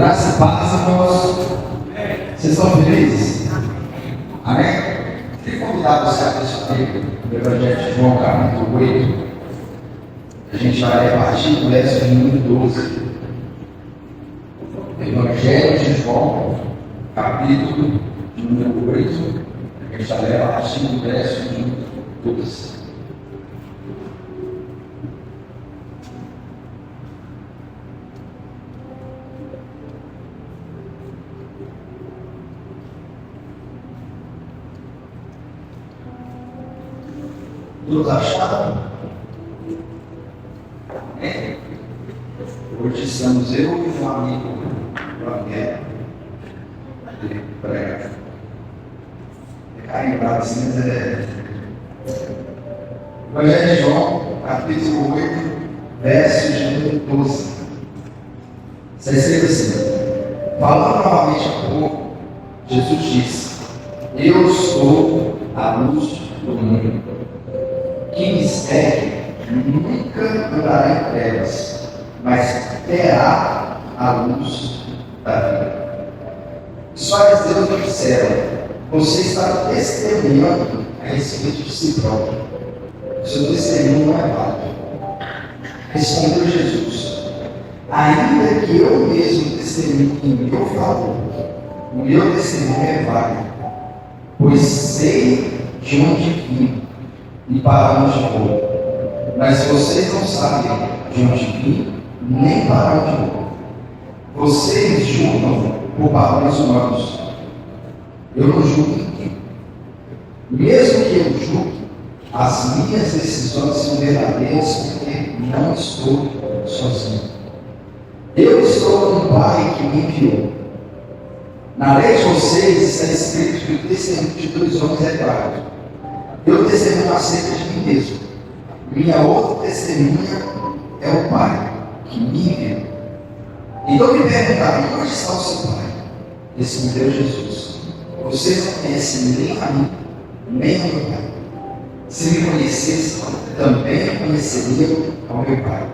Graça e paz, irmãos. Vocês estão felizes? Amém? Queria convidar você a assistir o Evangelho de João, capítulo 8. A gente vai ler a partir do verso número 12. Evangelho de João, capítulo número 8. A gente vai ler a partir do verso número 12. Todos acharam? É. Hoje estamos eu e um amigo, ele prega. É carimbado assim, mas é. Evangelho de João, capítulo 8, verso de número 12. Você escreve assim: falando novamente há pouco, Jesus disse: eu sou a luz do mundo. Quem me segue nunca andará em trevas, mas terá a luz da vida. Os fariseus lhe disseram: você está testemunhando a respeito de si próprio. O seu testemunho não é válido. Respondeu Jesus: ainda que eu mesmo testemunhe em meu favor, o meu testemunho é válido, pois sei de onde vim e para onde vou. Mas vocês não sabem de onde vim, nem para onde vou. Vocês julgam por padrões humanos. Eu não julgo ninguém. Mesmo que eu julgue, as minhas decisões são verdadeiras, porque não estou sozinho. Eu estou com o Pai que me enviou. Na lei de vocês está escrito que o testemunho de dois homens é válido. Eu testemunho acerca de mim mesmo. Minha outra testemunha é o Pai, que me enviou. Então me perguntaram: onde está o seu Pai? Respondeu Jesus: vocês não conhecem nem a mim, nem ao meu Pai. Se me conhecessem, também conheceriam ao meu Pai.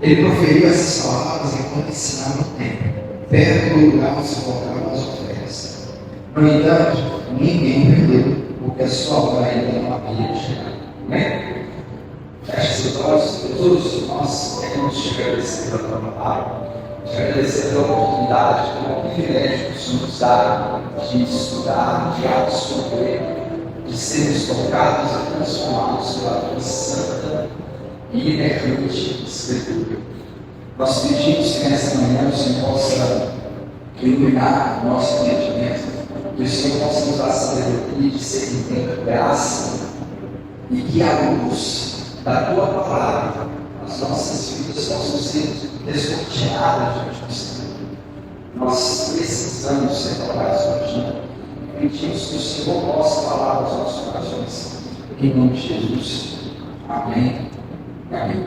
Ele proferiu essas palavras enquanto ensinava no templo, perto do lugar onde se colocavam as ofertas. No entanto, ninguém entendeu, porque a sua hora ainda não havia chegado. Amém? Feche seus olhos. Jesus, nós queremos te agradecer pela tua palavra, te agradecer pela oportunidade, pelo privilégio que o Senhor nos dá de estudar, de absorver, de sermos tocados e transformados pela tua santa e inerrante Escritura. Nós pedimos que nessa manhã o Senhor possa iluminar o nosso entendimento, que o Senhor possa nos dar sabedoria, discernimento, graça, e que a luz da tua palavra, as nossas vidas possam ser descortinadas diante do Senhor. Nós precisamos ser tocados hoje. Pedimos que o Senhor possa falar aos nossos corações. Em nome de Jesus. Amém. Amém.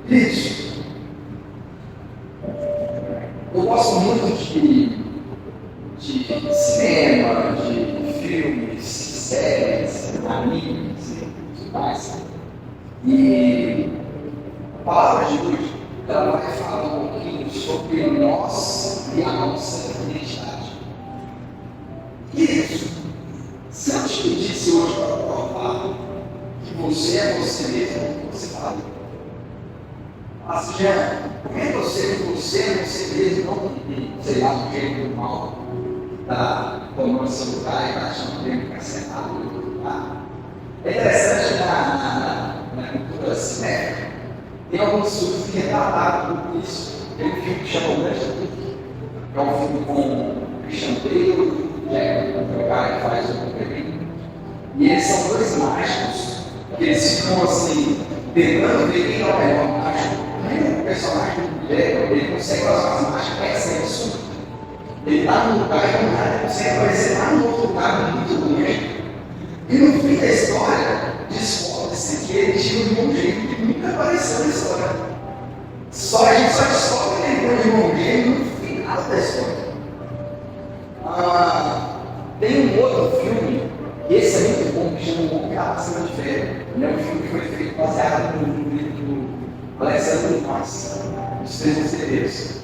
Queridos, eu gosto muito de cinema, de filmes, séries, animes e tudo mais. E a palavra de hoje, ela vai falar um pouquinho sobre nós e a nossa identidade. E isso, se eu te pedisse hoje para provar que você é você mesmo, o que você fala? Mas já, como é você que você é você mesmo, não sei lá, do jeito normal, da tomando celular e baixando tempo para sentar no outro lugar. É interessante na cultura cinética, tem alguns filmes que retrataram tudo isso. Tem um filme que chama O Grande Truque, que é um filme com Christian Bale, o cara que faz o Wolverine. E eles são dois mágicos, que eles ficam assim, tentando ver quem é o melhor mágico. Nem o personagem do Guilherme, ele consegue fazer umas mágicas que é senso. Ele está num lugar e do nada consegue aparecer lá no outro lugar muito longe. E no fim da história, descobre-se que ele tinha um irmão gêmeo que nunca apareceu na história. A gente só descobre que ele tem um irmão gêmeo no final da história. Tem um outro filme, que esse é muito bom, que chama O Homem que Estava Acima de Ferro. Ele é um filme que foi feito baseado no livro do Alexandre Dumas, Os Três Mosqueteiros.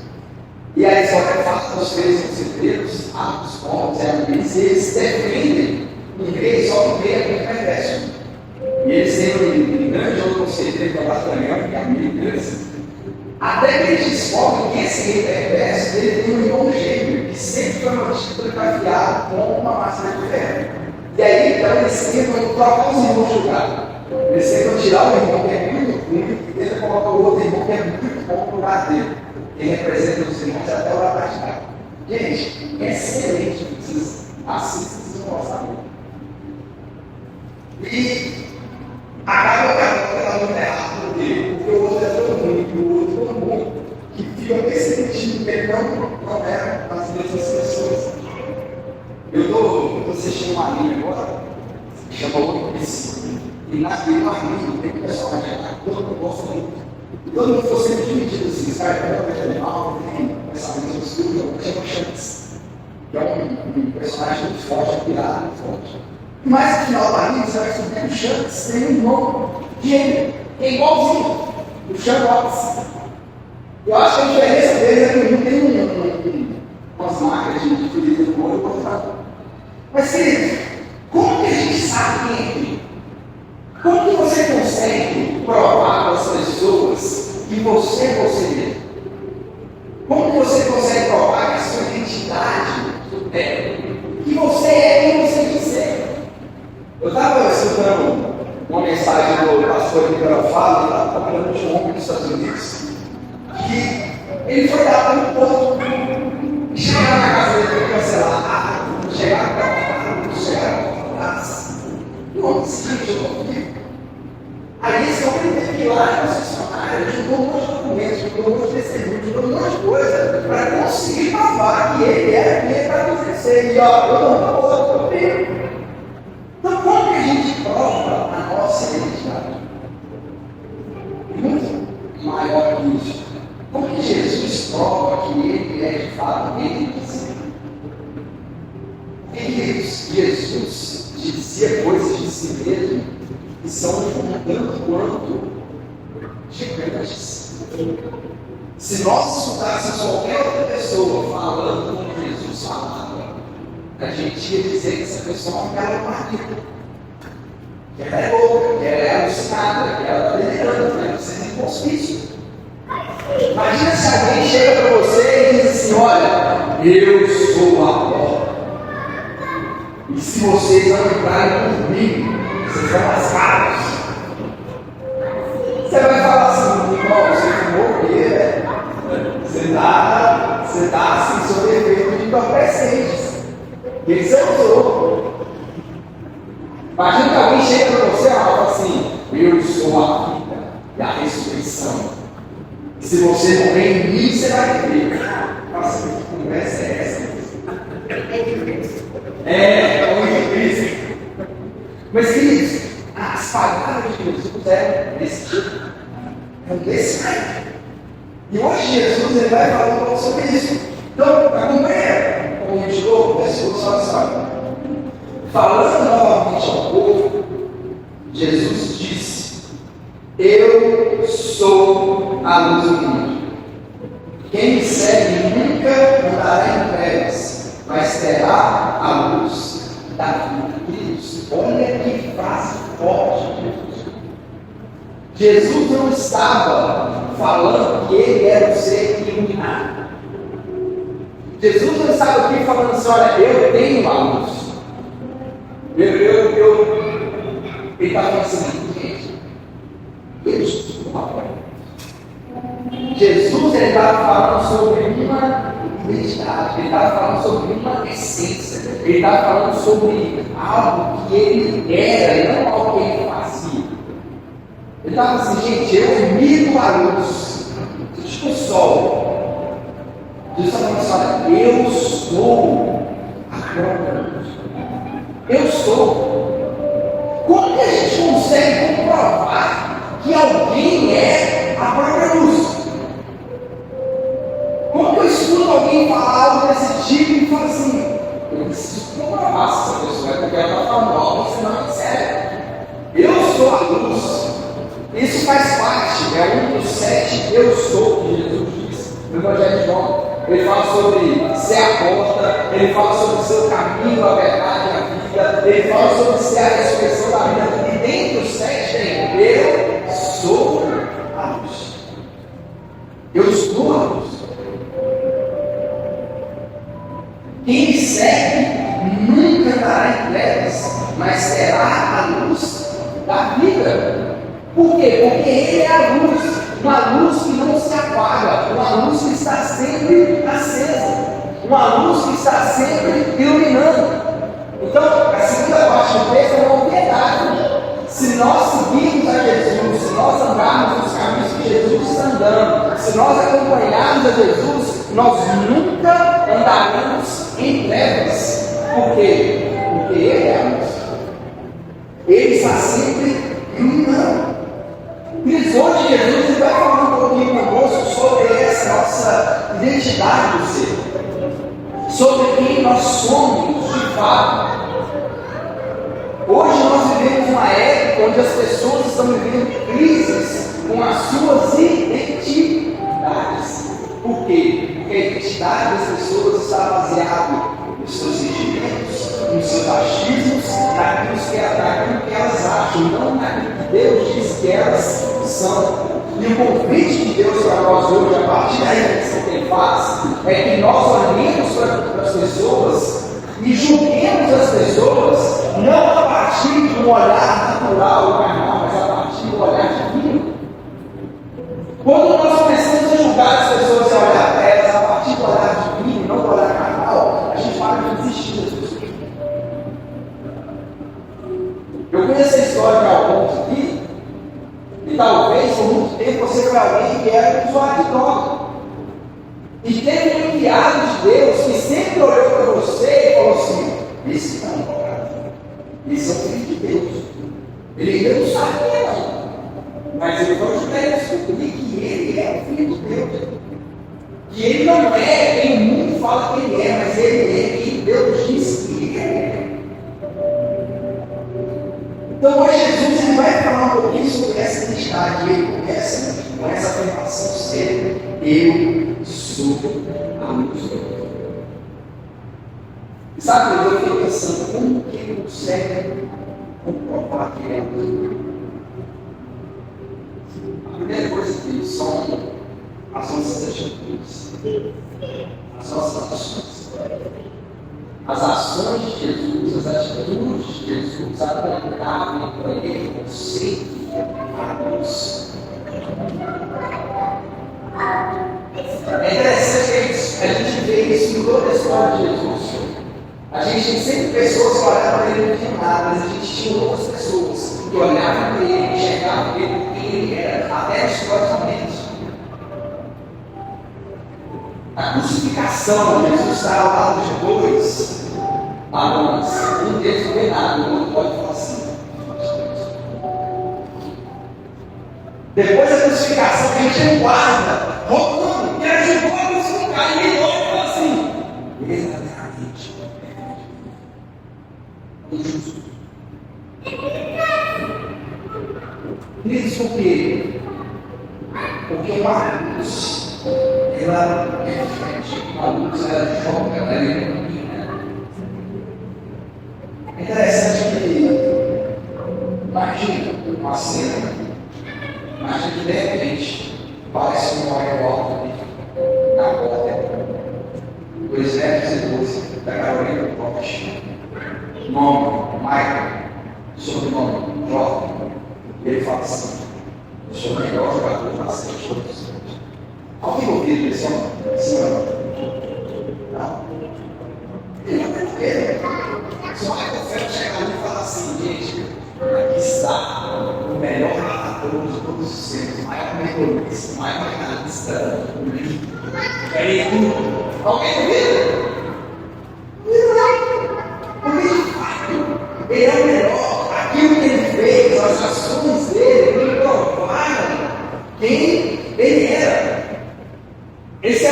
E a história fala dos três conselheiros, Atos, Pontos e Amigos, e eles defendem um rei, só que o rei é muito perverso. E eles têm um grande outro conselheiro, que é o Bartolomeu, que é amigo deles. Até que eles descobrem que esse rei perverso, ele tem um irmão gêmeo, que sempre foi mantido e criado com uma máquina de ferro. E aí, então, eles tentam trocar os irmãos julgados. Eles tentam tirar o irmão que é muito ruim e tentam colocar o outro irmão que é muito bom no lugar dele. Quem representa os irmãos até o lado de cá. Gente, é excelente. Assista, vocês vão gostar muito. E acaba ela muito errado por quê? Porque o outro é tão ruim, e o outro tão bom, que fica percebendo que ele não é as mesmas pessoas. Eu estou assistindo uma anime agora, que chama One Piece. E naquele anime tem personagem lá que todo mundo gosta muito. E todo mundo ficou sempre dividido assim, sabe? Tem animal, tem pensamento obscuro, que chama Shanks. Que é um personagem muito forte, um pirata muito forte. Mas no final do anime, você vai descobrir que o Shanks tem um irmão gêmeo, que é igualzinho, o Shanks. Eu acho que a diferença deles é que ele não tem umas marcas de ferida no olho cortado. Mas, querido, como que a gente sabe quem é quem? Como que você consegue provar para as pessoas que você é você mesmo? Como que você consegue provar que a sua identidade é que você é quem você disser? Eu estava escutando uma mensagem do pastor Miguel Fala, ele estava trabalhando de um homem nos Estados Unidos, que ele foi dar para um ponto e chegar na casa dele para cancelar, chegar para e o homem seguinte, eu estou comigo. Aí esse homem teve que ir lá na concessionária, juntou um monte de documentos, juntou um monte de testemunhos, juntou um monte de coisa para conseguir provar que ele era quem para acontecer. E ó, eu não estou comigo. Então, como que a gente prova a nossa identidade? Muito maior que isso. Como que Jesus prova que ele é de fato ele disse? Porque Jesus dizia coisas de si mesmo que são um tanto quanto gigantes. Se nós escutássemos qualquer outra pessoa falando como Jesus falava, a gente ia dizer que essa pessoa é um cara maluco, que ela é louca, que ela é alucinada, que ela está delirando, né? Você tem hospício. Imagina se alguém chega para você e diz assim: olha, eu sou a porta. E se vocês não entrarem comigo, vocês vão lascados. Você vai falar assim: irmão, você fumou o quê, velho? Você está assim, sob efeito de entorpecentes. Ele se usou. Imagina que alguém chega para você e fala assim: eu sou a vida e a ressurreição. E se você morrer em mim, você vai viver. Nossa, que conversa é essa? É muito difícil. Mas, queridos, as palavras de Jesus eram desse tipo. É desse tipo. E hoje Jesus ele vai falar um pouco sobre isso. Então, acompanha como a gente louco, versículo só. Falando novamente ao povo, Jesus disse: eu sou a luz do mundo. Quem me segue nunca andará em trevas, mas terá a luz da vida. Queridos, olha que frase forte de Jesus. Jesus não estava falando que ele era o ser iluminado. Jesus não estava aqui falando assim: olha, eu tenho a luz. Ele estava falando assim: gente, eu sou uma porta. Jesus estava falando sobre uma identidade, ele estava falando sobre uma essência, ele estava falando sobre algo que ele era e não algo que ele fazia. Ele estava assim: gente, eu emito a luz, tipo o sol. Jesus estava falando assim: olha, eu sou a própria luz. Eu sou. Como que a gente consegue comprovar que alguém é a própria luz? Como que eu escuto alguém falar algo desse tipo e falo assim: eu preciso comprovar se essa pessoa é porque ela está falando algo, senão é sério. Eu sou a luz. Isso faz parte, é um dos 7 eu sou que Jesus disse no Evangelho de João. ele fala sobre ser a porta, ele fala sobre ser o caminho, a verdade e a vida, ele fala sobre ser a ressurreição da vida. E dentro dos 7 tem: eu sou a luz. Eu sou a luz. Quem me segue nunca andará em trevas, mas terá a luz da vida. Por quê? Porque Ele é a luz, uma luz que não se apaga, uma luz que está sempre acesa, uma luz que está sempre iluminando. Então, a segunda parte do texto é uma obviedade. Se nós seguirmos a Jesus, se nós andarmos nos caminhos que Jesus está andando, se nós acompanharmos a Jesus, nós nunca andaremos em trevas. Por quê? Porque Ele é a luz. Ele está sempre iluminando. E hoje Jesus vai falar um pouquinho conosco sobre essa nossa identidade do ser, sobre quem nós somos de fato. Hoje nós vivemos uma época onde as pessoas estão vivendo crises com as suas identidades. Por quê? Porque a identidade das pessoas está baseada nos seus sentimentos, nos seus achismos, naquilo que elas acham, não naquilo que Deus diz que elas são. E o convite de Deus para nós hoje, a partir da reflexão que Ele faz, é que nós olhemos para as pessoas e julguemos as pessoas não a partir de um olhar natural ou carnal, mas a partir do olhar divino. Quando nós começamos a julgar as pessoas e olhar para elas a partir do olhar divino, não do olhar carnal, a gente para de desistir das pessoas. Eu conheço a história de alguns aqui, e talvez por muito tempo você foi alguém que era usuário de droga. E teve um enviado de Deus que sempre olhou para você e falou assim: esse não, esse é o filho de Deus. Ele ainda não sabia, não. Mas ele foi ajudar a descobrir que ele é o filho de Deus. Que ele não é quem o mundo fala que ele é, mas ele é quem Deus diz que ele é. Então hoje Jesus ele vai falar um pouquinho sobre essa identidade. Ele começa com essa afirmação séria: eu sou a luz do mundo. E sabe, eu fiquei pensando, como que ele consegue comprovar que ele é a luz do mundo? A primeira coisa que são as nossas atitudes, as nossas ações. As ações de Jesus, as atitudes de Jesus apontavam para ele o conceito da luz. É interessante que a gente vê isso em toda a história de Jesus. A gente tem sempre pessoas que olhavam para ele e não tinham nada, mas a gente tinha outras pessoas que olhavam para ele, enxergavam ele por quem ele era, até nos próximos. A crucificação, Jesus está ao lado de dois ladrões. Um deles não vê nada, o outro pode falar assim. Depois da crucificação, a gente guarda, roubando, e ajudou a crucificar, e ele olha e fala assim: verdadeiramente, injusto. Queridos, por quê? Porque uma luz, ela é diferente. Uma luz, ela foca, ela ilumina. É interessante que, imagina uma cena, imagina que de repente parece um aeroporto ali na porta, 2,12 da Carolina do Norte. Nome, Michael, sobrenome, Jordan. E ele fala assim: eu sou o melhor jogador da série de todos. Alguém ouviu esse homem? Sim ou não? Não. Ele não tem ver. Se o Michael Phelps chegar ali e falar assim: gente, aqui está o melhor narrador de todos os tempos, o maior mergulhista, o maior jornalista do livro. Alguém ouviu? Porque de fato, ele é o melhor. Aquilo que ele fez, as ações dele, ele provaram quem ele era. Esse é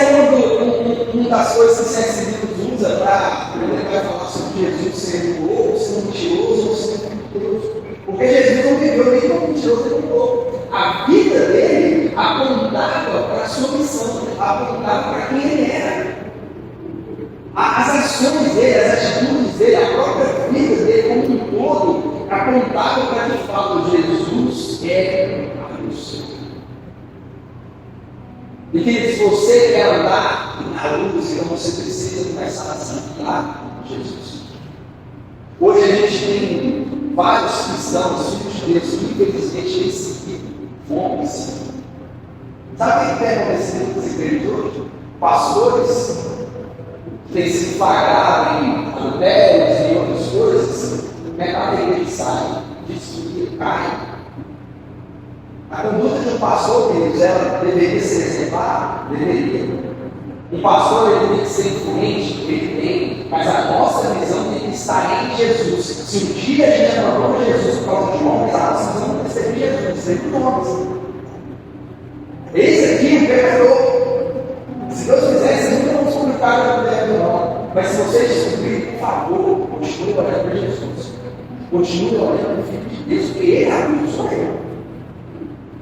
uma das coisas que o C.S. Lewis usa para, quando ele vai falar sobre Jesus ser louco, ser mentiroso ou ser mentiroso. Porque Jesus não viveu nem como mentiroso nem como louco. A vida dele apontava para a sua missão, apontava para quem ele era. as ações dele, as atitudes dele, a própria vida dele como um todo, apontavam para de fato Jesus é a luz. E que se você quer andar na luz, então você precisa começar a santificar Jesus. Hoje a gente tem vários cristãos, filhos de Deus, que infelizmente têm seguido fomes. Sabe o que tem acontecido com as igrejas hoje? Pastores têm se flagrado em adultérios e outras coisas, metade da igreja sai, destruir, cai. A conduta de um pastor, queridos, ela deveria ser reservada? Deveria. Um pastor ele tem que ser influente, ele tem, mas a nossa visão tem que estar em Jesus. Se um dia a gente abandonou Jesus por causa de homens, a nossa visão não tem que ser em Jesus, sempre homens. Esse aqui o pecador. Se Deus quiser, vocês nunca vão descobrir o pecado não. Mas se vocês descobrirem, por favor, continue olhando para Jesus. Continue olhando para o Filho de Deus, porque Ele é a luz, sou eu.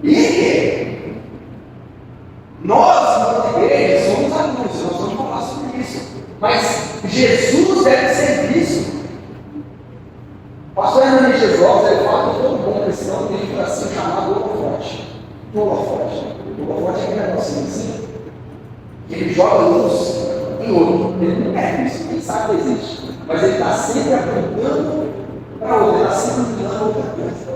Ele é. Nós, na igreja, somos a luz, nós vamos falar sobre isso. Mas Jesus deve ser visto. O pastor Hernani Jesus, ele fala que todo bom cristão tem que ser chamado holofote. Holofote. O holofote é aquele negocinho assim, que ele joga luz em outro. Ele não é isso, ele sabe que existe. Mas ele está sempre apontando para outro, ele está sempre mirando outra coisa.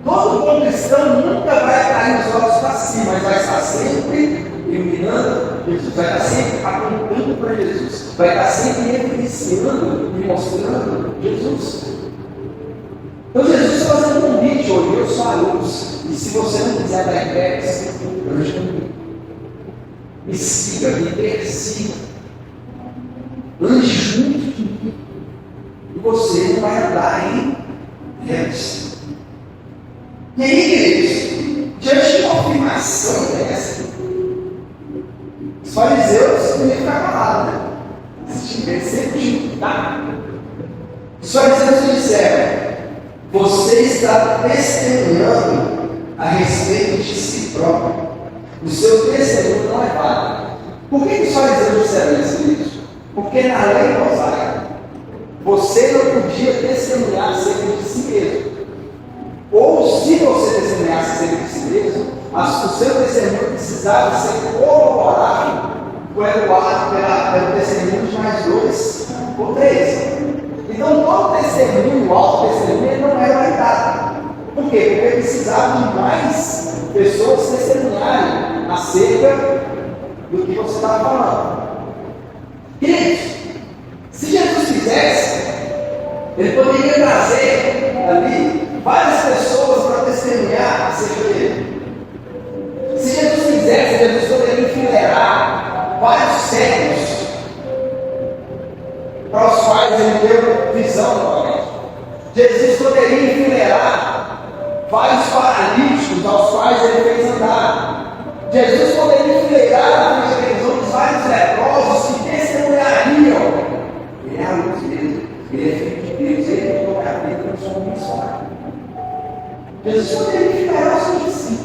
Todo bom cristão nunca vai cair os olhos para cima, mas vai estar sempre iluminando Jesus, vai estar sempre apontando para Jesus, vai estar sempre evidenciando e mostrando Jesus. Então Jesus está fazendo um convite hoje, eu sou a luz, e se você não quiser dar em você ande comigo. Me siga, me persiga, ande junto comigo, e você não vai andar em trevas. E aí, queridos, diante de uma afirmação dessa, os fariseus não iam ficar calados, né? Eles sempre tinham, tá? Os fariseus disseram: você está testemunhando a respeito de si próprio. O seu testemunho não é válido. Por que os fariseus disseram isso, queridos? Porque na lei mosaica, você não podia testemunhar acerca de si mesmo. Ou se você testemunhasse acerca de si mesmo, o seu testemunho precisava ser corroborado pelo testemunho de mais 2 ou 3. Então todo testemunho, o auto-testemunho, não era validado. Por quê? Porque precisava de mais pessoas testemunharem acerca do que você estava falando. Queridos, se Jesus quisesse, ele poderia trazer ali várias pessoas para testemunhar acerca dele. Se Jesus quisesse, Jesus poderia enfileirar vários cegos para os quais ele deu visão novamente. Jesus poderia enfileirar vários paralíticos aos quais ele fez andar. Jesus poderia enfileirar na frente daqueles homens vários leprosos que testemunhariam. Ele é a luz dele, ele é filho de Deus, ele não é a vida, não somos um só. Jesus poderia enfileirar os seus discípulos.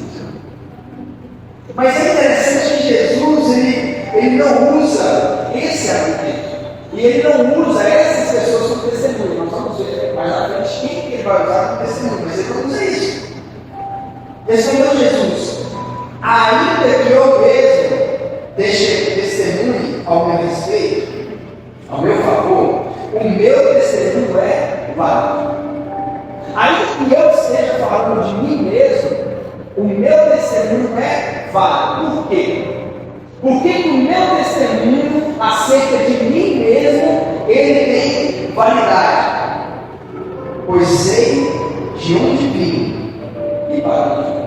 Mas é interessante que Jesus ele não usa esse argumento. E ele não usa essas pessoas como testemunho. Nós vamos ver mais à frente quem ele vai usar como testemunho. Mas ele não usa isso. Respondeu Jesus: ainda que eu mesmo deixe testemunho ao meu respeito, ao meu favor, o meu testemunho é válido. Ainda que eu esteja falando de mim mesmo, o meu testemunho é válido. Por quê? Porque o meu testemunho acerca de mim mesmo, ele tem validade. Pois sei de onde vim e para onde vim.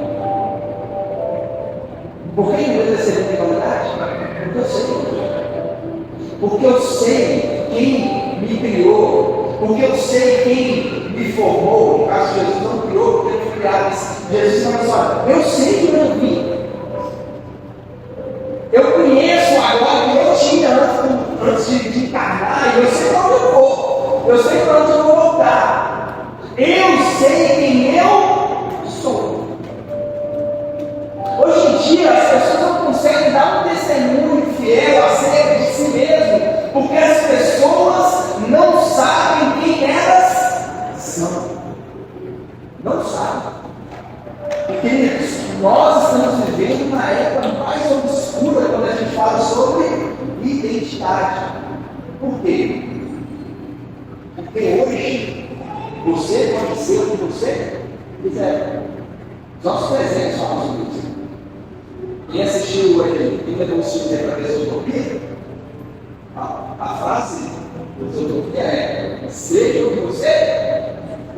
Por que o meu testemunho tem validade? Porque eu sei. Porque eu sei quem me criou. Porque eu sei quem me formou. No caso, Jesus não criou, porque ele foi criado. Jesus não fala: eu sei de onde eu vim. Eu conheço agora que eu tinha antes de encarnar, e eu sei para onde eu vou, eu sei para onde eu vou voltar, eu sei quem eu sou. Hoje em dia as pessoas não conseguem dar um testemunho fiel acerca de si mesmo, porque as pessoas identidade. Por quê? Porque hoje você pode ser o que você quiser. Os nossos presentes falam sobre isso. Quem assistiu aquele filme do Silvio para ver Utopia? A frase do Utopia é: seja o que você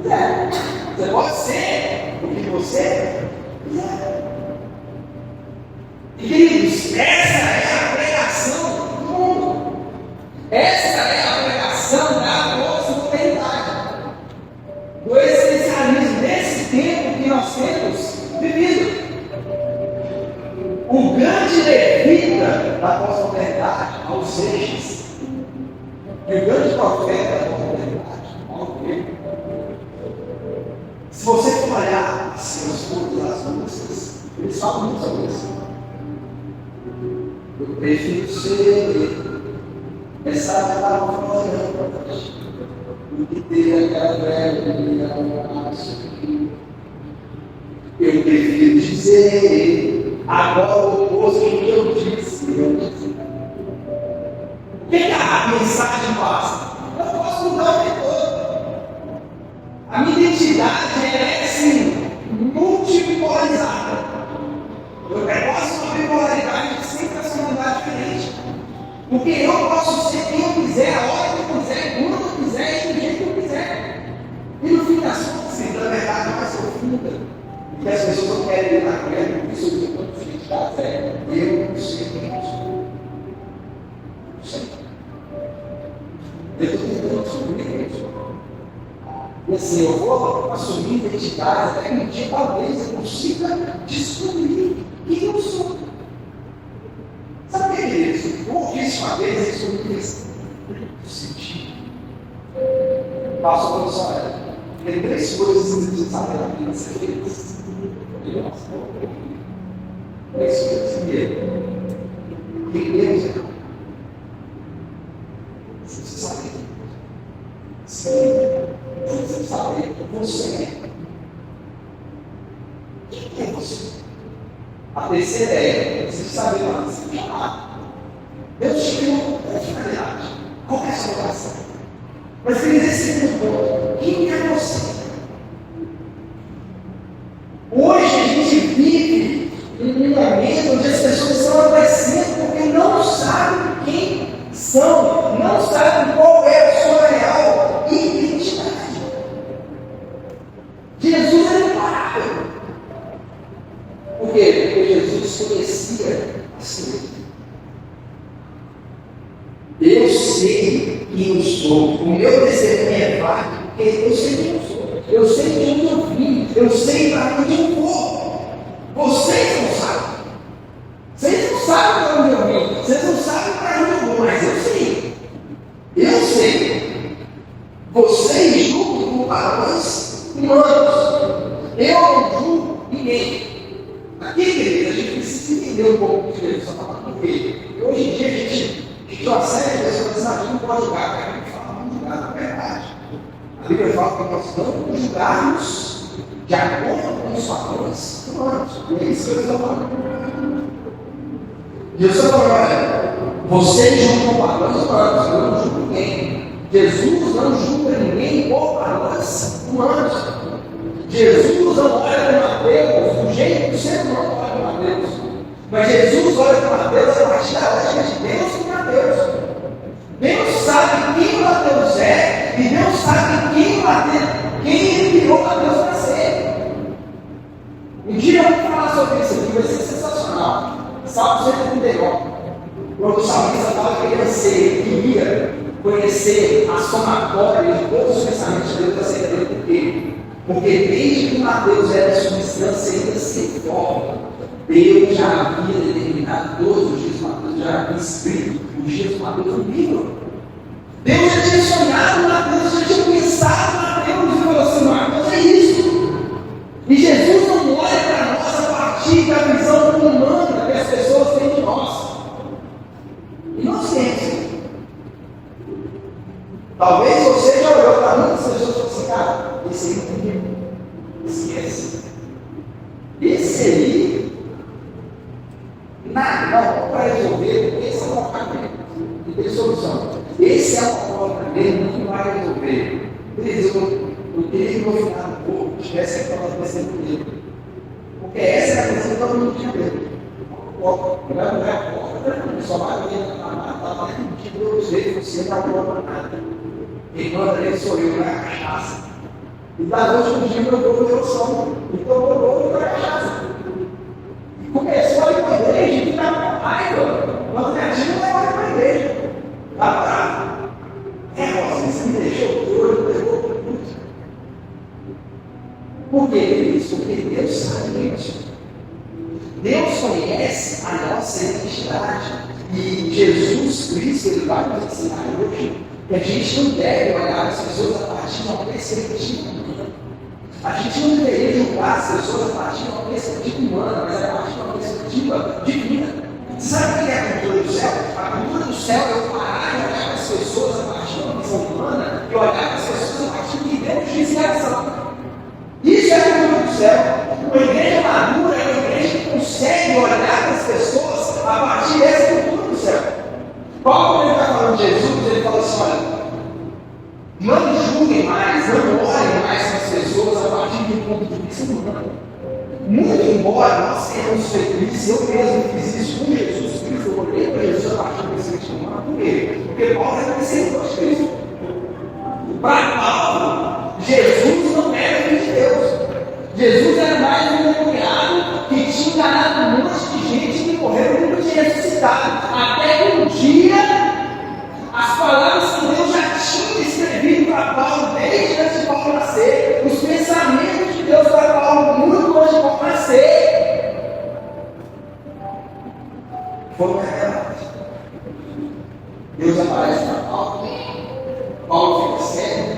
quiser. Você pode ser o que você quiser. E queridos, essa é a pregação do mundo. Essa é a pregação da pós-modernidade, do existencialismo, desse tempo que nós temos vivido. O grande levita da pós-modernidade, Paulo Seixas, e o grande profeta da pós-modernidade, Paulo Coelho. Se você for olhar assim, os cultos das músicas, eles falam muito sobre isso. Eu prefiro ser essa palavra do que ter aquela velha. Eu prefiro dizer agora o oposto do que eu disse. O que a mensagem passa? Eu posso mudar o tempo todo. A minha identidade é assim, multipolarizada. Eu posso uma bipolaridade de 100 personalidades diferentes. Porque eu posso ser quem eu quiser, a hora que eu quiser, quando eu quiser e do jeito que eu quiser. E no fim das contas, na verdade, mais profunda, que as pessoas não querem lidar com ela, por isso eu digo quando o filho da fé, eu não sei quem eu sou. Não sei. Eu estou tentando descobrir quem eu sou. E assim, eu vou assumir identidade até que um dia talvez eu consiga descobrir quem eu sou. Sabe o que é isso? Eu ouvi isso uma vez, isso me fez sentido. Passou pelo sonho. Tem 3 coisas que você precisa saber na vida ser feliz. 3 coisas. Quem Deus é? Você precisa saber. Sim. Você precisa saber quem você é. Quem é você? A terceira é, você precisa saber lá, você tem que chamar. Deus te criou com finalidade. Qual é a sua oração? Mas quer dizer esse ponto, quem é você? Hoje a gente vive em um momento onde as pessoas estão adoecendo porque não sabem quem são, não sabem qual é a sua real identidade. Jesus é imparável. Por quê? Porque Jesus conhecia a si mesmo. Eu sei quem eu sou. O meu testemunho é válido, porque eu sei quem eu sou. Eu sei de onde eu vim. Eu sei para onde eu vou. Vocês não sabem. Vocês não sabem para onde eu vim. Vocês não sabem para onde eu vou, mas eu sei. Eu sei. Vocês julgam com padrões humanos. Eu não julgo ninguém. Aqui, querido, a gente precisa entender um pouco de Deus, só para porque hoje em dia a gente uma série de pessoas a gente não pode julgar, porque a gente fala não julgar, na verdade. A Bíblia fala que nós não julgarmos de acordo com os padrões humanos. E é isso que eu estou falando. Jesus falou: olha, vocês julgam padrões humanos, eu não julgo ninguém. Jesus não julga ninguém por padrões humanos. Jesus não olha para Mateus do jeito que o ser humano olha para Mateus. Mas Jesus olha para Mateus a partir da ótica de Deus e Mateus. Deus sabe quem Mateus é e Deus sabe quem ele criou Mateus para ser. Um dia eu vou falar sobre isso aqui, vai ser sensacional. Salmo 139. Quando o salmista fala que queria conhecer a somatória de todos os pensamentos de Deus acerca dele, por quê? Porque desde que Mateus era substância ainda sem forma, Deus já havia determinado todos os dias de Mateus, já havia escrito os dias de Mateus no livro. Deus já tinha sonhado Mateus, já tinha pensado Mateus e falou assim: Mateus é isso. E Jesus não olha para nós a partir da visão humana que as pessoas têm de nós. E nós temos. Talvez você já olhou para muitas pessoas e falou assim: cara, esse aí não tem. Esquece. Esse aí, nada, não, para resolver, esse é o tratamento. tem solução. Esse é o problema dele, não vai resolver. Eu queria que no final do pouco tivesse aquela pensando comigo. Porque essa é a coisa que todo mundo tinha medo. Não é a porta, só vai ver na mata, que Deus veio, você não arruma nada. Quem manda ele sou eu, não é a cachaça. E da noite um dia eu vou ver o som. Então eu vou ver a cachaça. E começou a ir para a igreja e ficar com raiva. Quando minha tia não vai para a igreja. Está bravo. Você me deixou doido, levou tudo. Por que isso? Porque Deus sabe isso. Deus conhece a nossa identidade. E Jesus Cristo, Ele vai nos ensinar hoje que a gente não deve olhar as pessoas a partir de uma perspectiva humana. A gente não deveria julgar as pessoas a partir de uma perspectiva humana, mas a partir de uma perspectiva divina. Sabe o que é a cultura do céu? A cultura do céu é eu parar de olhar as pessoas a partir de uma visão humana e olhar as pessoas a partir do que Deus diz em ação. Isso é a cultura do céu. Uma igreja madura é uma igreja que consegue olhar para as pessoas a partir dessa cultura do céu. Paulo, quando ele está falando de Jesus, ele fala assim: olha, não julguem mais, não olhem mais para as pessoas a partir de um ponto de vista humano. Muito embora nós tenhamos feito isso, eu mesmo fiz isso com Jesus Cristo, eu olhei para Jesus a partir de perspectiva humana. Por quê? Porque Paulo era discípulo de Cristo. Para Paulo, Jesus não era filho de Deus. Jesus era mais um endemoniado que tinha enganado um monte de gente que morreu e nunca tinha ressuscitado. Até que um dia, as palavras que Deus já tinha escrevido para Paulo desde antes de Paulo nascer, os pensamentos de Deus para Paulo muito antes de Paulo nascer, foram revelados. Deus aparece para Paulo, Paulo fica cego.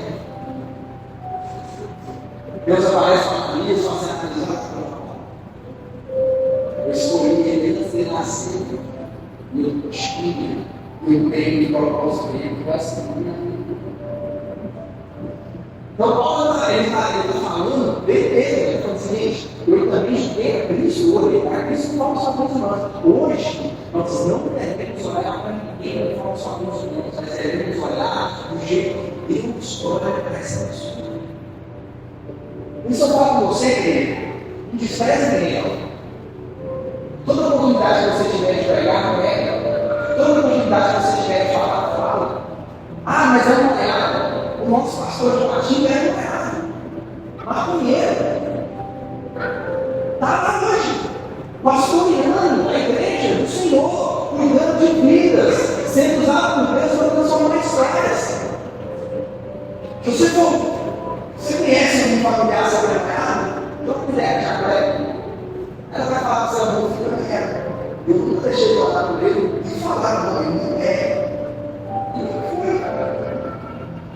Deus aparece para Maria, só se analisar. Eu escolhi ele antes de nascer. E eu escolhi o empenho de propósito dele para essa minha vida. Então, Paulo está falando bem mesmo. Ele está falando assim: gente, eu também estudei a Cristo, eu olhei para Cristo e falo só com os nós. Hoje, nós não devemos olhar para ninguém e falar só com os nós. Nós devemos olhar do jeito que Deus olha para essa pessoa. Isso eu falo com você, querido, não despreze ninguém. Toda oportunidade que você tiver de pregar, prega. Toda oportunidade que você tiver de falar, fala. Ah, mas é noiado. O nosso pastor Joaquim é noiado. Maconheiro. Está lá hoje, pastoreando a igreja do Senhor, cuidando de vidas, sendo usado por Deus para transformar histórias. Se você for. Você conhece um familiar sobrecarregado? Então, mulher já prega. Ela vai falar para o seu amor, eu nunca deixei de falar por ele e falar o nome, não é.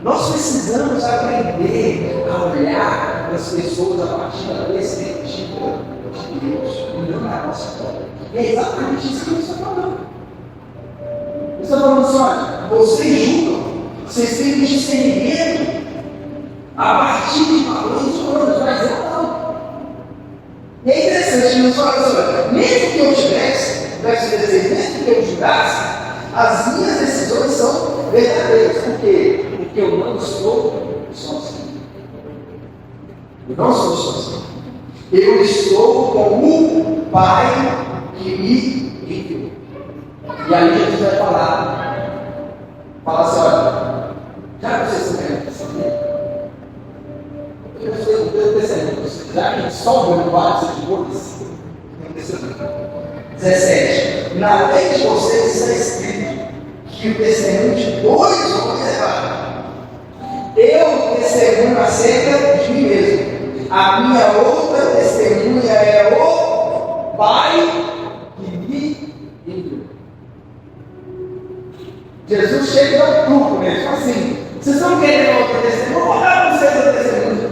Nós precisamos aprender a olhar para as pessoas a partir da perspectiva de Deus, cuidando da nossa história. E é exatamente isso que Deus está falando. Ele está falando assim: olha, vocês julgam, vocês têm discernimento a partir de valores humanos, mas eu não. E é interessante que nos fala assim: mesmo que eu tivesse, verso 16, mesmo que eu julgasse, as minhas decisões são verdadeiras. Por quê? Porque eu não estou sozinho. Eu não estou sozinho. Eu estou com o Pai que me enviou. E aí Jesus vai falar. Fala assim: olha, já que vocês estão querendo saber, já que só o meu pai se divorcia. 17. Na lei de vocês está escrito que o testemunho de dois homens é válido. Eu testemunho acerca de mim mesmo. A minha outra testemunha é o Pai que me enviou. Jesus chega e dá um truco mesmo, assim: vocês estão querendo outra testemunha? Vou dar para vocês outra testemunha.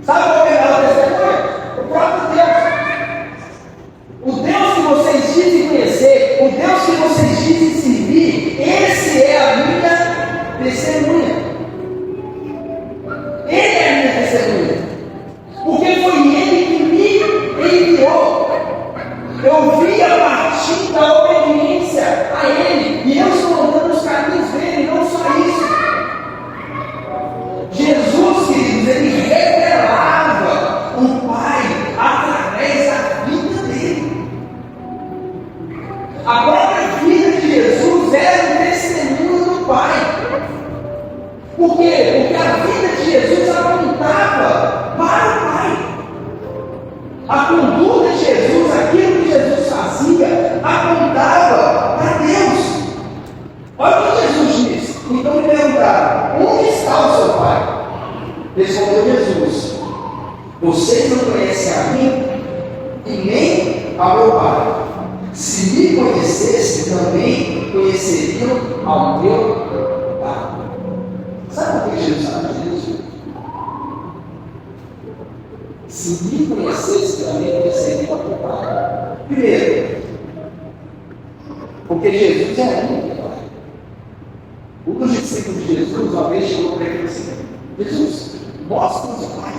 Sabe qual é a testemunha? O próprio Deus. O Deus que vocês dizem conhecer, o Deus que vocês dizem servir, esse é a minha testemunha. Ele é a minha testemunha. Porque foi Ele que me enviou. Eu vi a partir da obediência a Ele. E eu estou andando Então me perguntaram: onde está o seu pai? Respondeu Jesus: vocês não conhecem a mim e nem ao meu pai. Se me conhecessem, também conheceriam ao meu pai. Sabe por que Jesus está dizendo isso? Se me conhecesse, também conheceria o meu pai. Primeiro, porque Jesus é único pai. Um dos discípulos de Jesus, uma vez chegou para ele e disse assim: Jesus, mostra-nos o pai.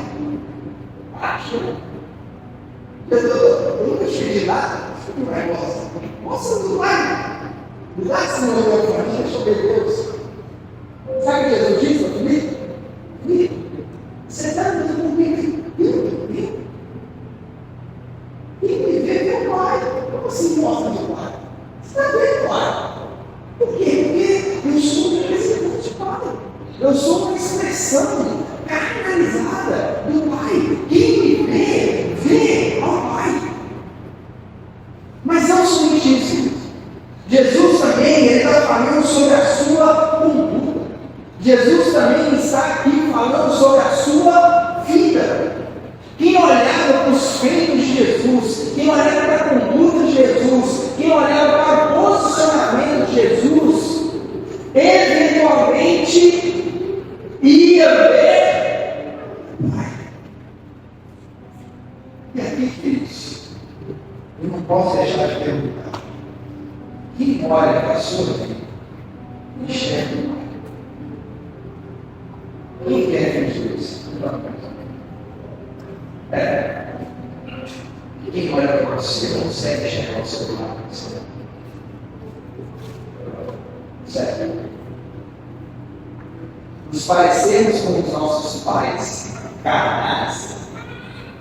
Eu nunca te pedi nada, você não vai mostrar. Mostra-nos o pai. Me dá esse nome da família, deixa eu ver Deus. Sabe o que Jesus disse para mim? Filho, você está andando comigo? Filho, me vê meu pai. Como assim mostra meu pai? Você está vendo, pai? Por quê? Porque eu sou um representante de pai. Eu sou uma expressão carnalizada do pai. Quem me vê, vê ao pai. Mas não somente isso. Jesus também está falando sobre a sua conduta. Jesus também está aqui falando sobre a sua vida. Quem olhava para os feitos de Jesus, quem olhava para a conduta de Jesus, quem olhava para o posicionamento de Jesus, eventualmente ia ver o Pai. E aqui, queridos, eu não posso deixar de perguntar: quem olha para a sua vida, enxerga o Pai? Quem quer ver Jesus? Quem olha para você consegue enxergar o seu lado. Certo? Nos parecermos com os nossos pais carnais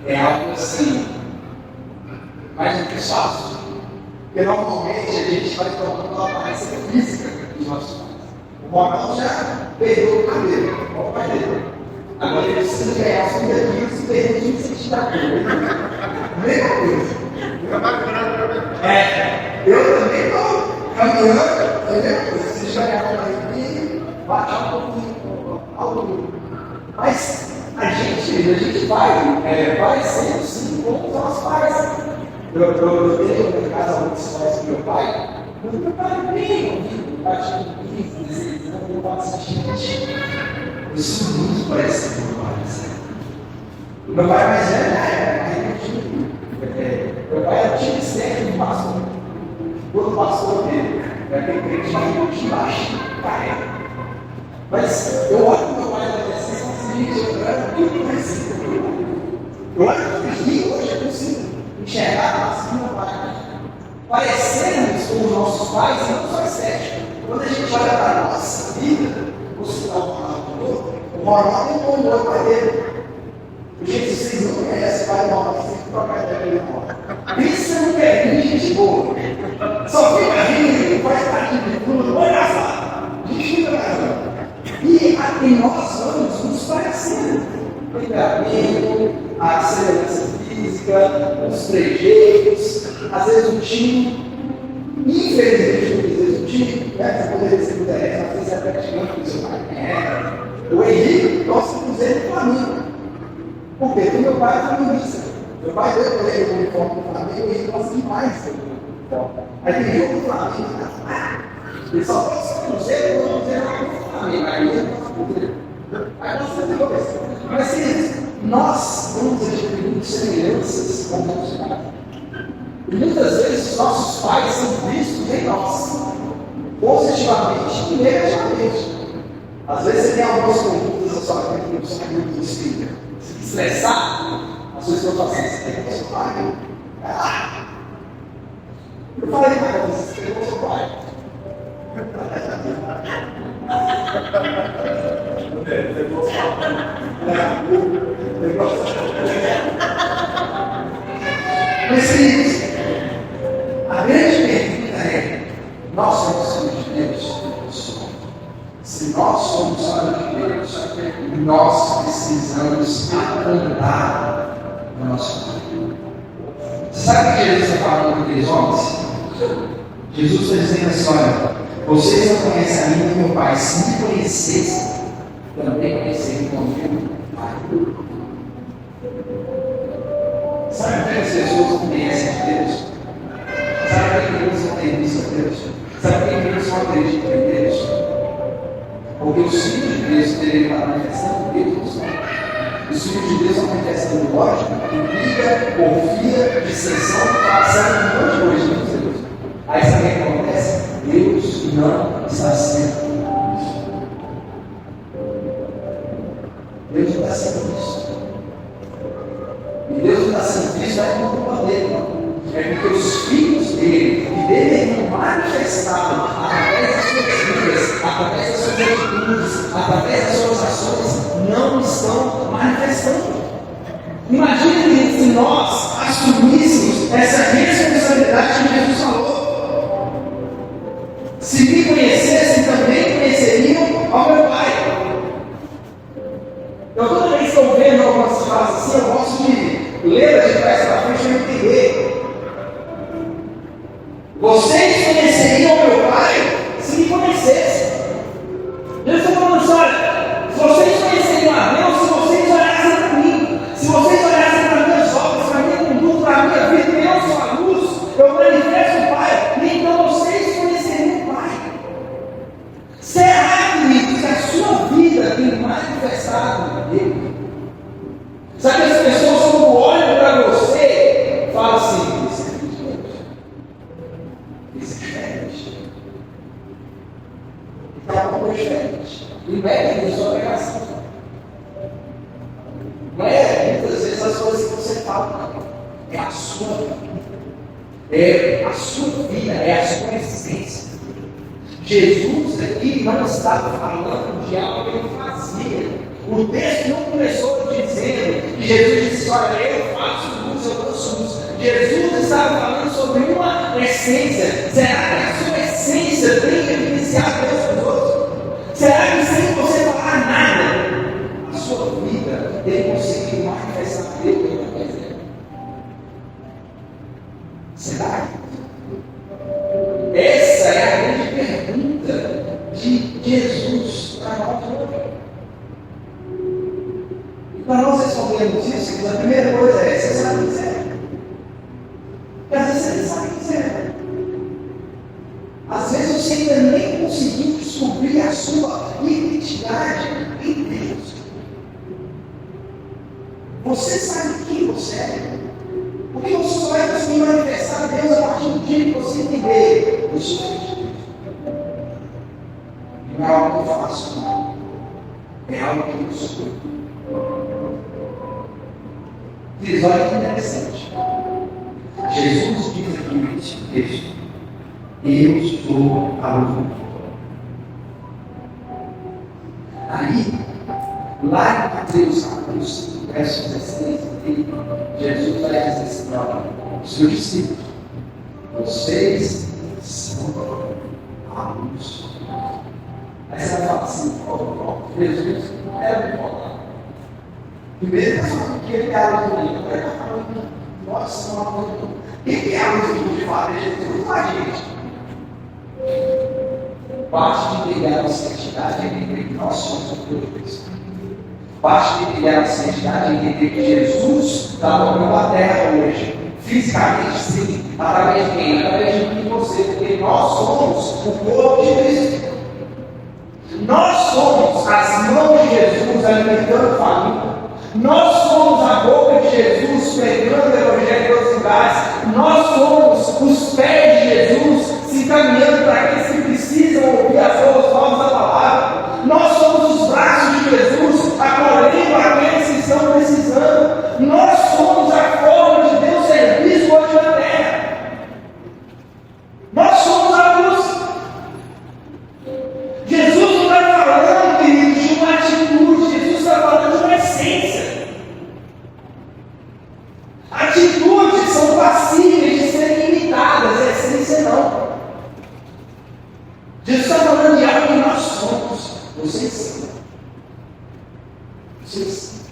é algo assim, mais do que fácil. Porque normalmente a gente vai tomando a aparência física dos nossos pais. O Ronaldo já perdeu o cabelo, o pai dele. Agora ele precisa ganhar os 30 quilos e perder 20 centímetros. Mesma coisa. Eu também estou caminhando, é a mesma coisa. Se ganhar um baixar um pouquinho, algo. Mas a gente vai parecendo sim como os nossos pais. Eu tenho em casa muitos pais com meu pai. Meu pai é bem ouvido, bate com 15, 16 anos, eu faço gente. Eu sou muito parecido com meu pai. Meu pai é mais velho, meu pai é o time certo do pastor. O pastor dele é aquele crente mais de baixo, carrega. Mas eu olho para meu pai na adolescência e eu era muito parecido com meu pai. Eu olho para ele hoje, eu consigo enxergar assim meu pai. Parecemos com os nossos pais e não só estéticos. Quando a gente olha para a nossa vida, você está o Ronaldo é um bom pai dele. Gente, vocês não conhecem o pai do Ronaldo, vocês têm que trocar ideia com ele. Isso é um perninho de gente boa. Só fica rindo, faz carinho de tudo, não é engraçado. A gente fica engraçado. E nós vamos nos parecendo. O temperamento, a semelhança física, os trejeitos, às vezes o time. Infelizmente, muitas vezes o time, né? Você poderia ser mulher, às vezes é praticante com o seu pai. O Henrique torce para o Cruzeiro do Flamengo. Por quê? Porque meu pai é flamenguista. Meu pai deu para ele o uniforme do Flamengo e ele gosta demais do uniforme. Aí tem jogo do Flamengo, ele só torce para o Cruzeiro quando o Cruzeiro não é o Flamengo. Aí ele gosta do Cruzeiro. Aí nós temos dois. Mas se nós vamos adquirir semelhanças com os nossos pais. E muitas vezes os nossos pais são vistos em nós, positivamente e negativamente. Às vezes você tem algumas condutas da sua vida que não são muito distintas. Se estressar, as pessoas estão fazendo, você tem que seu pai. Eu falei para você, você tem que seu pai. Mas queridos, a grande pergunta é: nós somos filhos de Deus? Se nós somos filhos de Deus, nós precisamos andar na nossa vida. Sabe o que Jesus está falando com aqueles homens? Jesus está dizendo assim: olha, Vocês não conhecem a mim e meu Pai. Se me conhecessem, também conheceriam o meu Pai. Sabe por que as pessoas não conhecem a Deus? Sabe por que eles não têm visto a Deus? Sabe por que eles não acreditam em Deus? Porque os filhos de Deus deveriam estar manifestando Deus no céu. Os filhos de Deus estão manifestando lógica, intriga, porfia, dissensão, passando um monte de coisa de Deus. Aí sabe o que acontece? Deus não está sendo isso. Deus não está sendo visto. E Deus não está sendo visto não é por culpa dele, não. É porque os filhos dele, que deveriam manifestar através das suas vidas, através das suas atitudes, através das suas ações, não estão manifestando. Imagine se nós assumíssemos essa responsabilidade que Jesus falou. Se me conhecessem, também conheceriam ao meu Pai. Eu toda vez que eu vendo algumas frases assim, eu gosto de ler de trás para frente para entender. Vocês conheceriam o meu Pai se me conhecessem. Jesus está falando assim, olha, vocês conheceriam a Deus se vocês olhassem para mim. Se vocês olhassem para minhas obras, para minha conduta, para a minha vida, eu sou a luz, eu manifesto o Pai, então vocês conheceriam o Pai. Será, queridos, que a sua vida tem manifestado em Deus? Sabe que as pessoas, quando olham para você, falam assim, isso é diferente. Isso é diferente. E está um pouco diferente. E não é que sua pregação. Não é muitas vezes as coisas que você fala, não. É a sua vida. É a sua vida, é a sua essência. Jesus aqui não estava falando de algo que ele fazia. O texto não começou dizendo que Jesus disse, olha, eu faço luz, eu faço luz. Jesus estava falando sobre uma essência. Será que a sua essência tem que evidenciar Deus para os outros? Será que sem você falar nada, a sua vida tem conseguido manifestar Deus que ele quer dizer? Será? Essa é a grande pergunta de Jesus para nós hoje. E para nós respondermos isso, a primeira coisa é: você sabe o que é? Porque às vezes você não sabe o que é. Às vezes você ainda nem conseguiu descobrir a sua identidade em Deus. Você sabe quem você é? Porque você só vai conseguir manifestar a Deus a partir do dia que você entender o seu filho. Não é algo que eu faço, não. É algo que eu sou. Diz, olha que interessante. Jesus diz aqui nesse texto: eu sou a luz do mundo. Aí, lá em Mateus capítulo 5, verso 16, Jesus vai dizer assim: olha, os seus discípulos, vocês são a luz. Aí você vai falar assim: Jesus era muito bom. Primeiro, que ele é a luz do mundo. Ele está falando, nossa, não é a luz do mundo. Quem é a luz do mundo de fato? É Jesus, não é a gente. Parte de brilhar a santidade é entender que nós somos o Deus. Parte de brilhar a santidade é entender que Jesus está dominando a terra hoje. Fisicamente, sim. Através de quem? Através de mim e você. Porque nós somos o corpo de Cristo. Nós somos as mãos de Jesus alimentando a família. Nós somos a boca de Jesus pregando o Evangelho em todos os lugares. Nós somos os pés de Jesus se encaminhando para aqueles que precisam ouvir as boas novas da palavra. Nós somos os braços de Jesus acolhendo aqueles que estão precisando. Nós somos a forma de Deus ser visto hoje na terra. Nós somos a luz. Jesus não está falando, queridos, de uma atitude. Jesus está falando de uma essência. Atitudes são passíveis de serem imitadas, a essência não. Jesus está falando de algo que nós somos. Vocês são. Vocês são.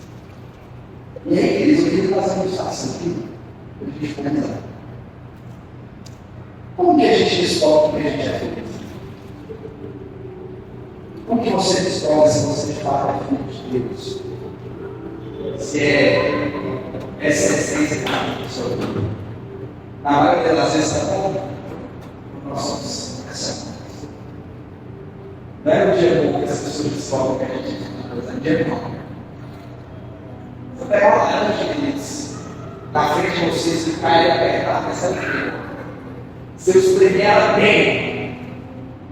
E aí, queridos, eu queria fazer uma ilustração aqui. Para a gente finalizar. Como que a gente descobre que a gente é feliz? Como que você descobre se você de fato é filho de Deus? Se essa essência está na sua vida. Na maioria das vezes está bom, nós somos essa. Não é o dia bom que as pessoas descobrem que a gente é um dia bom. Você pega uma laranja, queridos, na frente de vocês, que cai apertada, essa é se eu espremer ela bem,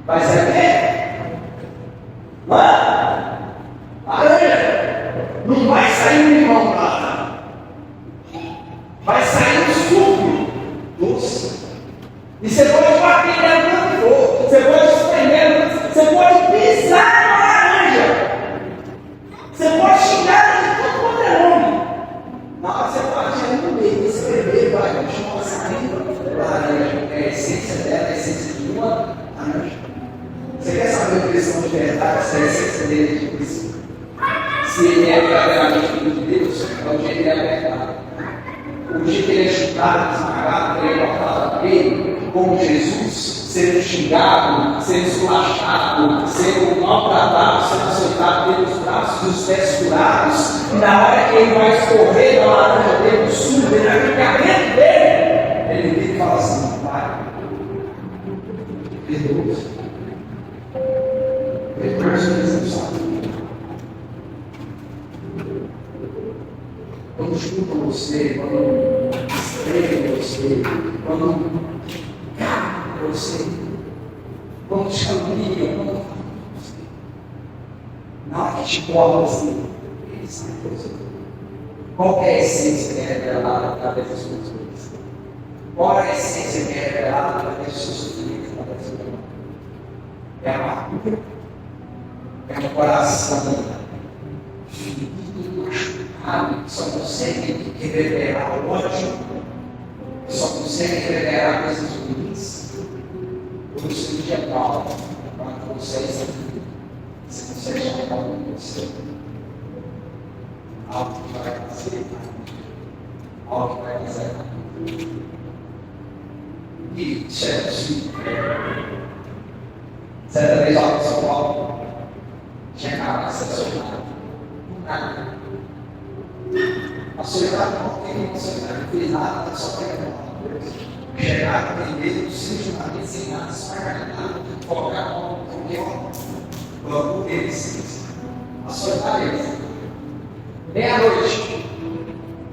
vai ser bem? Não é? Laranja, não vai sair um limão lá. Vai sair um suco doce. E você pode bater nela quando for. Você pode espremer, você pode pisar na laranja. Você pode xingar ela de todo quanto é nome. Na hora que você bate ela no meio, espremer, vai continuar saindo. Laranja é a essência dela, a essência de uma laranja. Você quer saber o que eles são de verdade? Se a essência dele é de Cristo. Se ele é verdadeiramente filho de Deus, é o dia que ele é verdade. O dia que ele é chutado, esmagado, ele é cortado dele, como Jesus, sendo xingado, sendo esculachado, sendo maltratado, sendo açoitado pelos braços e os pés furados, e na hora que ele vai escorrer da laranja dele, do suco, ele vai ficar dentro dele, ele vira e fala assim: Pai, perdoa-os. Perdoa-os que eles não sabem. Quando escutam você, quando escrevem você, quando caem você, quando te caluniam, quando falam você, na hora que te cobram assim, eles sabem você. Qual é a essência que é revelada através das suas coisas? Qual é a essência que é revelada através dos seus sofrimentos, através do seu irmão? É a amargura, é o coração ferido, machucado, que só consegue revelar o ódio, que só consegue revelar coisas ruins. Por isso que é Paulo, quando você é filho, você consegue chamar o você. Algo que vai fazer, algo que vai fazer. E certo, certa vez lá em São Paulo, tinha acabado de ser açoitado. Nada. Açoitado não tem açoitado, não fez nada, só tem uma coisa. Chegaram no meio do sítio, sem nada, só nada, colocar a mão no guião, vamos eles, açoitar eles. Meia-noite,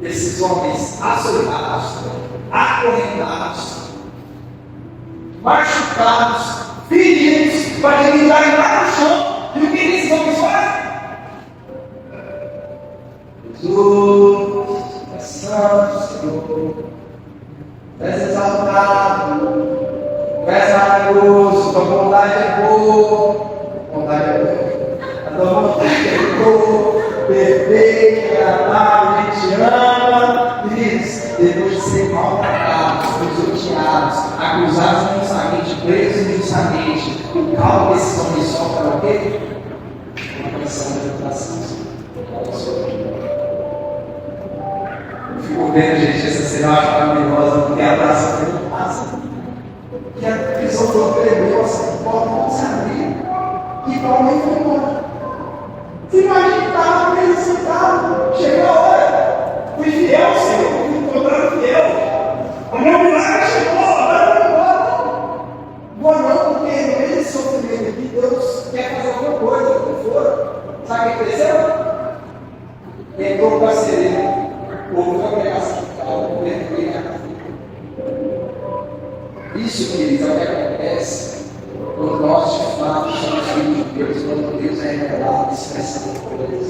esses homens açoitados, acorrentados, machucados, feridos, para eles darem lá no chão, e o que eles homens fazem? Jesus, é santo, Senhor, és exaltado, és maravilhoso, tua bondade é boa, a tua vontade é boa, perfeita, amável, a gente ama, diz, depois de ser maltratados, pisoteados, acusados injustamente, presos injustamente, o calmo desses homens só para o quê? Uma canção de adoração. Eu fico vendo, gente, essa cena eu acho maravilhosa, porque a abraça foi passa. E a prisão do perdeu, assim, o porta não se abriu, e Paulo nem foi embora. Você imagina que estava preso sentado, chegou a hora, fui fiel, Senhor, fui encontrando fiel. O meu milagre chegou, agora eu vou embora. Vou não, porque no meio desse sofrimento aqui, Deus quer fazer alguma coisa, o que for. Sabe o que aconteceu? Entrou o parceiro, ouviu a pregação de Paulo, entrou em casa. Isso, queridos, é o que acontece quando nós, de fato, somos filhos de Deus, quando Deus é revelado, expressando coisas.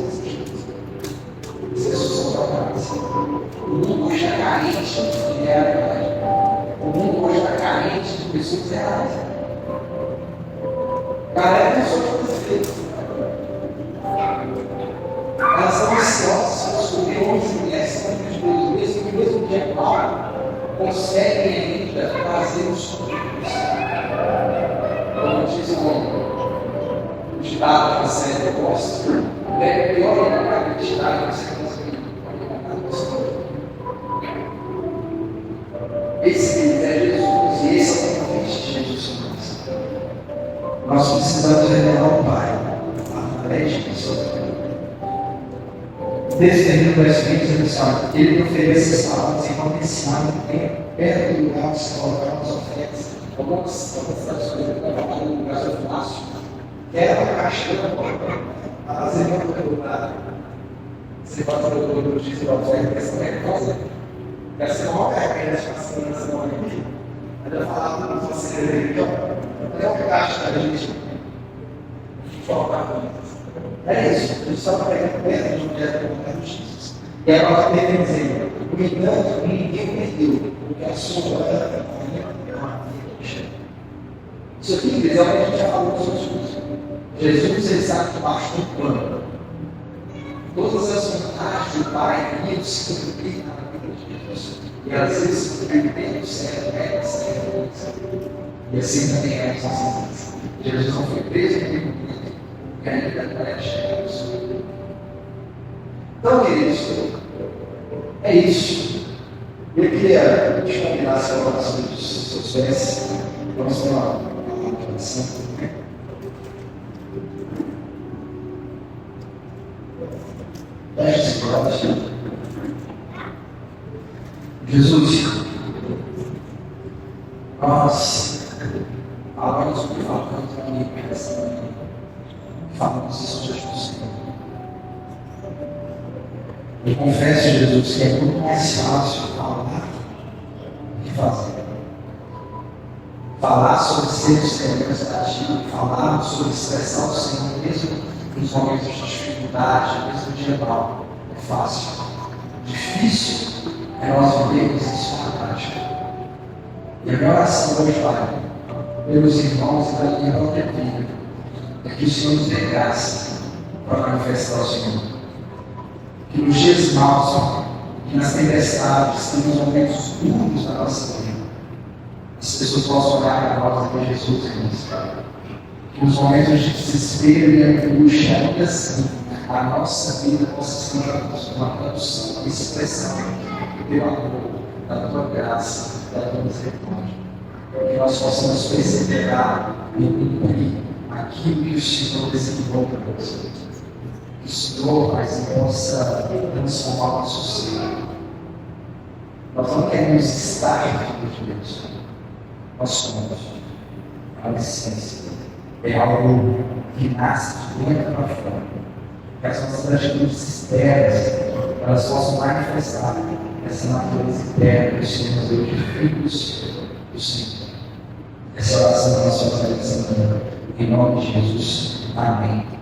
As pessoas são tocadas. O mundo hoje está carente de realidade. O mundo hoje está carente de pessoas reais. Galera, pessoas de defeito. Elas são ansiosas para descobrir homens e mulheres que são filhos de Deus, mesmo que mesmo dia Paulo conseguem ainda fazer os sonhos. Como diz o ditado da série eu gosto, é pior do que acreditar que você consegue esse é Jesus e esse é o convite de Jesus. Nós precisamos revelar o Pai. texto termina no verso 20, dizendo assim: ele me oferece as palavras enquanto ensinava no tempo, perto do lugar onde se colocaram as ofertas. Algumas das coisas que levaram no lugar do fácil, que era uma caixa da porta, a fazer um lugar. Você pode fazer o dobro de oferta, essa não é coisa. Deve ser uma carreira de passando nessa semana aqui. Mas eu falava com você, então, é uma caixa da gente. É isso, a gente só está pegando perto de onde é que é justiça. E agora tem dizendo, no entanto, ninguém perdeu, porque a sua era uma vida. Isso aqui, queridos, é o que a gente já falou sobre Jesus. Jesus, ele sabe que baixo do plano. Todas as vontades do Pai iam se cumprir na vida de Jesus. E às vezes se cumprir bem certo, é certo. E assim também é a nossa vida. Jesus não foi preso em nenhum momento. E ainda não é chegado. Então, queridos, é isso. Eu queria te convidar a ser oração dos seus pés. Vamos ter uma oração. Feche os olhos. Jesus, nós falamos o que falamos aqui nessa manhã. Falamos isso diante do Senhor. Eu confesso, Jesus, que é muito mais fácil falar do que fazer. Falar sobre seres semelhantes a Ti, falar sobre expressar o Senhor, mesmo nos momentos de dificuldade, mesmo no dia mal, é fácil. Difícil é nós vivermos isso na prática. E a minha oração hoje, Pai, pelos irmãos e da minha própria vida, é que o Senhor nos dê graça para manifestar o Senhor. Que nos dias maus, que nas tempestades, que nos momentos duros da nossa vida, as pessoas possam olhar para nós e ver Jesus em nós. Que nos momentos de desespero e angústia, ainda assim, a nossa vida possa ser uma tradução, uma expressão do teu amor, da tua graça, da tua misericórdia. Que nós possamos perseverar e cumprir aquilo que o Senhor designou para nós. Que o Senhor, Pai, possa transformar o nosso ser. Nós não queremos estar filhos de Deus. Nós somos. A essência é algo que nasce de dentro para fora. Que as nossas atitudes externas elas possam manifestar essa natureza interna que o Senhor nos deu de filhos do Senhor. Essa oração que nós fazemos nessa manhã. Em nome de Jesus. Amém.